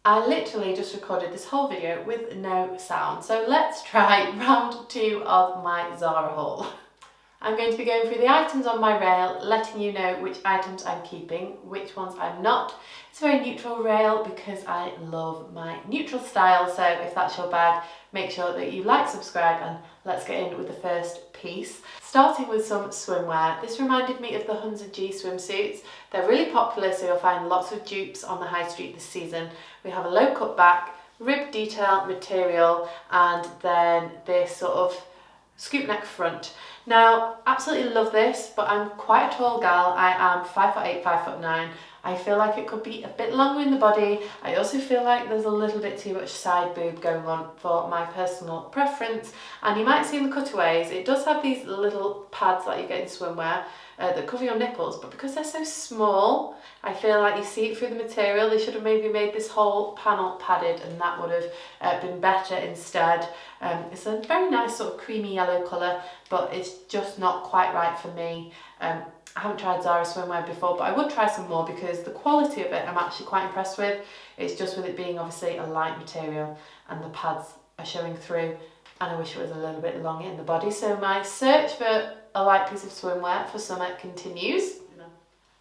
I literally just recorded this whole video with no sound, so let's try round 2 of my Zara haul. I'm going to be going through the items on my rail, letting you know which items I'm keeping, which ones I'm not. It's a very neutral rail because I love my neutral style, so if that's your bag, make sure that you like, subscribe, and let's get in with the first piece. Starting with some swimwear. This reminded me of the 100G swimsuits. They're really popular, so you'll find lots of dupes on the high street this season. We have a low cut back, rib detail material, and then this sort of scoop neck front. Now, absolutely love this, but I'm quite a tall gal. I am 5'8", 5'9". I feel like it could be a bit longer in the body. I also feel like there's a little bit too much side boob going on for my personal preference. And you might see in the cutaways, it does have these little pads that you get in swimwear that cover your nipples, but because they're so small, I feel like you see it through the material. They should have maybe made this whole panel padded, and that would have been better instead. It's a very nice sort of creamy yellow colour, but it's just not quite right for me. I haven't tried Zara swimwear before, but I would try some more because the quality of it I'm actually quite impressed with. It's just with it being obviously a light material and the pads are showing through, and I wish it was a little bit longer in the body. So my search for a light piece of swimwear for summer continues.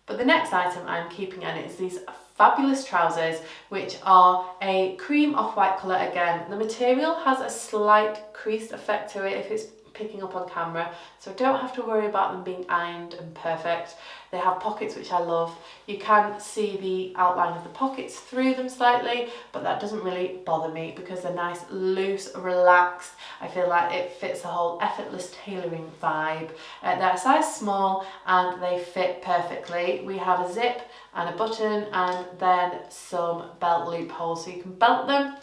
But the next item I'm keeping in is these fabulous trousers, which are a cream off-white colour again. The material has a slight creased effect to it if it's picking up on camera, so don't have to worry about them being ironed and perfect. They have pockets, which I love. You can see the outline of the pockets through them slightly, but that doesn't really bother me because they're nice, loose, relaxed. I feel like it fits the whole effortless tailoring vibe. They're a size small and they fit perfectly. We have a zip and a button and then some belt loopholes so you can belt them.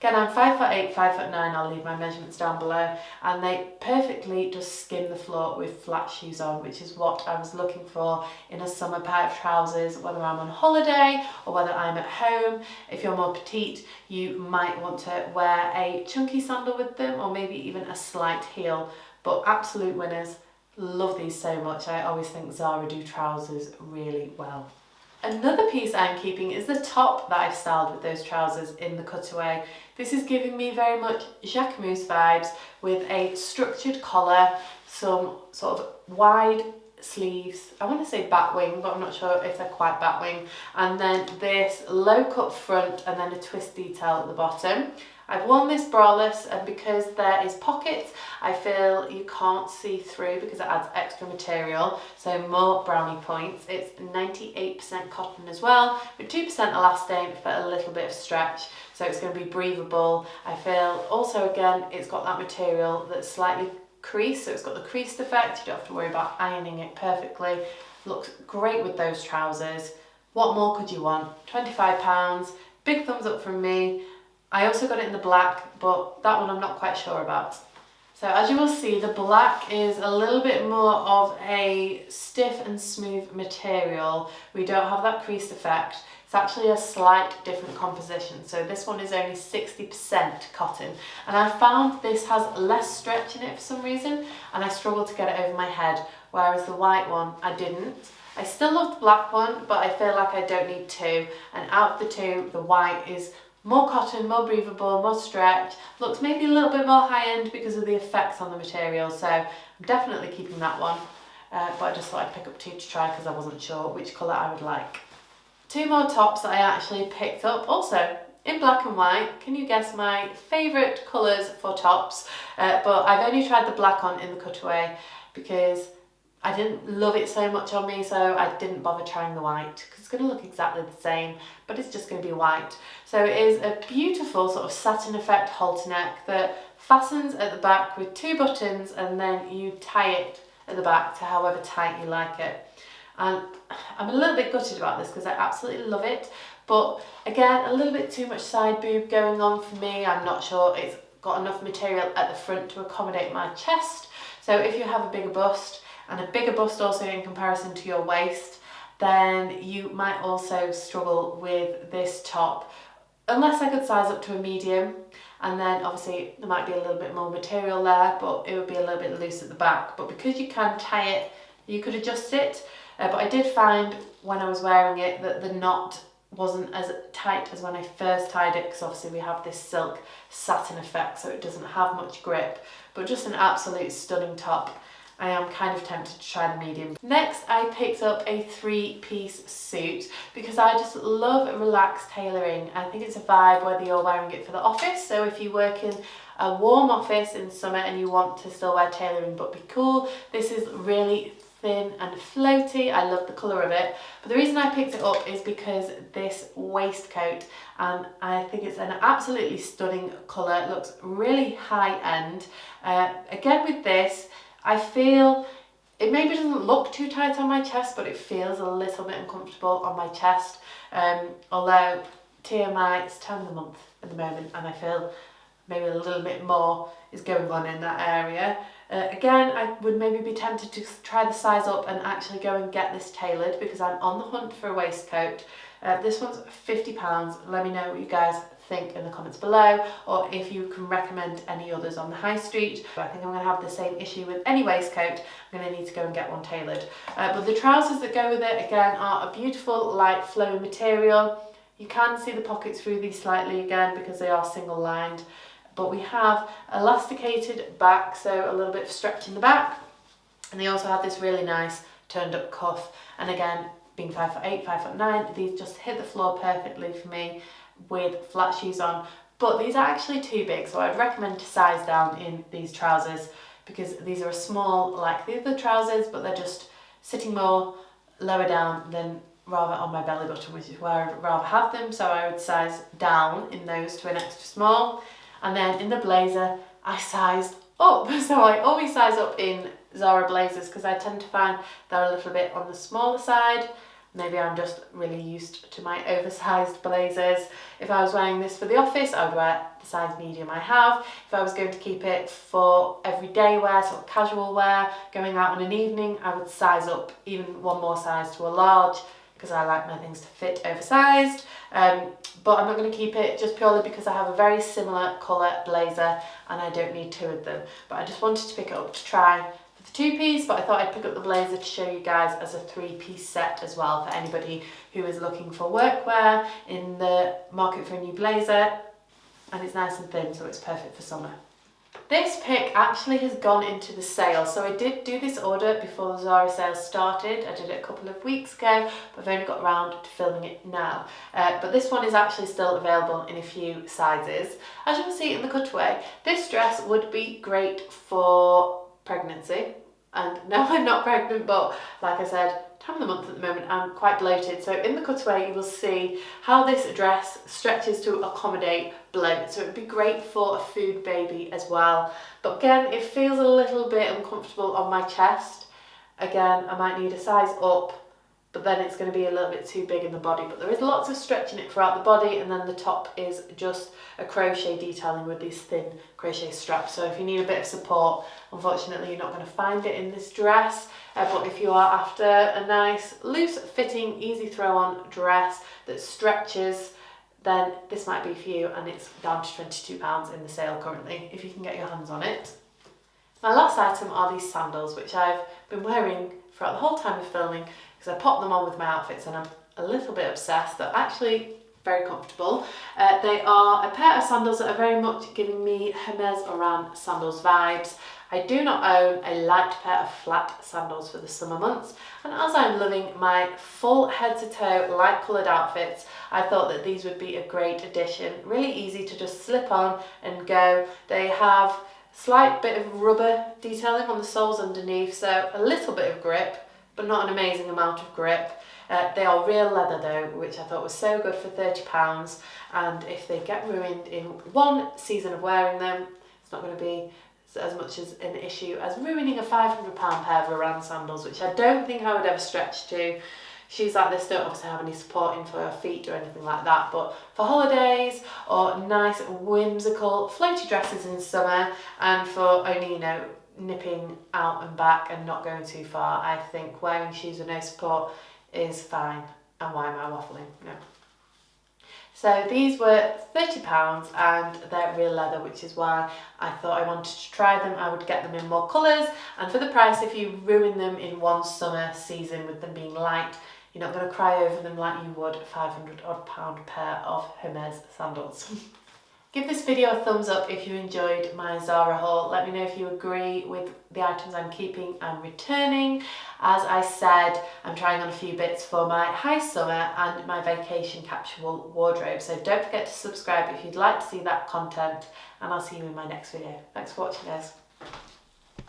Again, I'm 5'8", 5'9", I'll leave my measurements down below, and they perfectly just skim the floor with flat shoes on, which is what I was looking for in a summer pair of trousers, whether I'm on holiday or whether I'm at home. If you're more petite, you might want to wear a chunky sandal with them, or maybe even a slight heel, but absolute winners. Love these so much. I always think Zara do trousers really well. Another piece I'm keeping is the top that I've styled with those trousers in the cutaway. This is giving me very much Jacquemus vibes with a structured collar, some sort of wide sleeves. I want to say batwing, but I'm not sure if they're quite batwing. And then this low cut front and then a twist detail at the bottom. I've worn this braless, and because there is pockets, I feel you can't see through because it adds extra material, so more brownie points. It's 98% cotton as well, with 2% elastane for a little bit of stretch, so it's going to be breathable. I feel also, again, it's got that material that's slightly creased, so it's got the creased effect. You don't have to worry about ironing it perfectly. Looks great with those trousers. What more could you want? £25, big thumbs up from me. I also got it in the black, but that one I'm not quite sure about. So as you will see, the black is a little bit more of a stiff and smooth material. We don't have that creased effect. It's actually a slight different composition. So this one is only 60% cotton. And I found this has less stretch in it for some reason, and I struggled to get it over my head, whereas the white one, I didn't. I still love the black one, but I feel like I don't need two. And out of the two, the white is more cotton, more breathable, more stretch, looks maybe a little bit more high-end because of the effects on the material, so I'm definitely keeping that one, but I just thought I'd pick up two to try because I wasn't sure which colour I would like. Two more tops that I actually picked up, also in black and white. Can you guess my favourite colours for tops? But I've only tried the black on in the cutaway because I didn't love it so much on me, so I didn't bother trying the white because it's going to look exactly the same, but it's just going to be white. So it is a beautiful sort of satin effect halter neck that fastens at the back with 2 buttons, and then you tie it at the back to however tight you like it. And I'm a little bit gutted about this because I absolutely love it, but again, a little bit too much side boob going on for me. I'm not sure it's got enough material at the front to accommodate my chest. So if you have a bigger bust, and a bigger bust also in comparison to your waist, then you might also struggle with this top, unless I could size up to a medium, and then obviously there might be a little bit more material there, but it would be a little bit loose at the back. But because you can tie it, you could adjust it. But I did find when I was wearing it that the knot wasn't as tight as when I first tied it, because obviously we have this silk satin effect, so it doesn't have much grip, but just an absolute stunning top. I am kind of tempted to try the medium. Next, I picked up a 3-piece suit because I just love relaxed tailoring. I think it's a vibe whether you're wearing it for the office, so if you work in a warm office in summer and you want to still wear tailoring but be cool, this is really thin and floaty. I love the colour of it, but the reason I picked it up is because this waistcoat, and I think it's an absolutely stunning colour. It looks really high end. Again with this, I feel it maybe doesn't look too tight on my chest, but it feels a little bit uncomfortable on my chest. Although TMI, it's time of the month at the moment, and I feel maybe a little bit more is going on in that area. Again, I would maybe be tempted to try the size up and actually go and get this tailored, because I'm on the hunt for a waistcoat. This one's £50. Let me know what you guys think in the comments below, or if you can recommend any others on the high street. I think I'm going to have the same issue with any waistcoat. I'm going to need to go and get one tailored. But the trousers that go with it, again, are a beautiful light flowing material. You can see the pockets through these slightly again because they are single lined, but we have elasticated back, so a little bit of stretch in the back, and they also have this really nice turned up cuff. And again, being 5'8", 5'9", these just hit the floor perfectly for me with flat shoes on, but these are actually too big, so I'd recommend to size down in these trousers, because these are a small like the other trousers, but they're just sitting more lower down than rather on my belly button, which is where I'd rather have them, so I would size down in those to an extra small. And then in the blazer, I sized up, so I always size up in Zara blazers because I tend to find they're a little bit on the smaller side. Maybe I'm just really used to my oversized blazers. If I was wearing this for the office, I would wear the size medium I have. If I was going to keep it for everyday wear, sort of casual wear, going out on an evening, I would size up even one more size to a large, because I like my things to fit oversized. But I'm not going to keep it just purely because I have a very similar colour blazer and I don't need two of them. But I just wanted to pick it up to try for the 2-piece, but I thought I'd pick up the blazer to show you guys as a 3-piece set as well, for anybody who is looking for workwear in the market for a new blazer. And it's nice and thin, so it's perfect for summer. This pick actually has gone into the sale, so I did do this order before the Zara sale started. I did it a couple of weeks ago, but I've only got around to filming it now. But this one is actually still available in a few sizes. As you can see in the cutaway, this dress would be great for pregnancy. And no, I'm not pregnant, but like I said, time of the month at the moment, I'm quite bloated. So in the cutaway, you will see how this dress stretches to accommodate bloat. So it would be great for a food baby as well. But again, it feels a little bit uncomfortable on my chest. Again, I might need a size up, but then it's going to be a little bit too big in the body. But there is lots of stretch in it throughout the body, and then the top is just a crochet detailing with these thin crochet straps. So if you need a bit of support, unfortunately you're not going to find it in this dress. But if you are after a nice, loose fitting, easy throw on dress that stretches, then this might be for you, and it's down to £22 in the sale currently, if you can get your hands on it. My last item are these sandals, which I've been wearing throughout the whole time of filming, because I pop them on with my outfits and I'm a little bit obsessed. They're actually very comfortable. They are a pair of sandals that are very much giving me Hermes Oran sandals vibes. I do not own a light pair of flat sandals for the summer months, and as I'm loving my full head to toe light coloured outfits, I thought that these would be a great addition. Really easy to just slip on and go. They have slight bit of rubber detailing on the soles underneath, so a little bit of grip, but not an amazing amount of grip. They are real leather though, which I thought was so good for £30, and if they get ruined in one season of wearing them, it's not going to be as much as an issue as ruining a £500 pair of Oran sandals, which I don't think I would ever stretch to. Shoes like this don't obviously have any supporting for your feet or anything like that, but for holidays or nice whimsical floaty dresses in summer, and for only, you know, nipping out and back and not going too far, I think wearing shoes with no support is fine. And why am I waffling? No. So these were £30 and they're real leather, which is why I thought I wanted to try them. I would get them in more colours, and for the price, if you ruin them in one summer season with them being light, You're not going to cry over them like you would a £500 odd pair of Hermes sandals. Give this video a thumbs up if you enjoyed my Zara haul. Let me know if you agree with the items I'm keeping and returning. As I said, I'm trying on a few bits for my high summer and my vacation capsule wardrobe. So don't forget to subscribe if you'd like to see that content, and I'll see you in my next video. Thanks for watching, guys.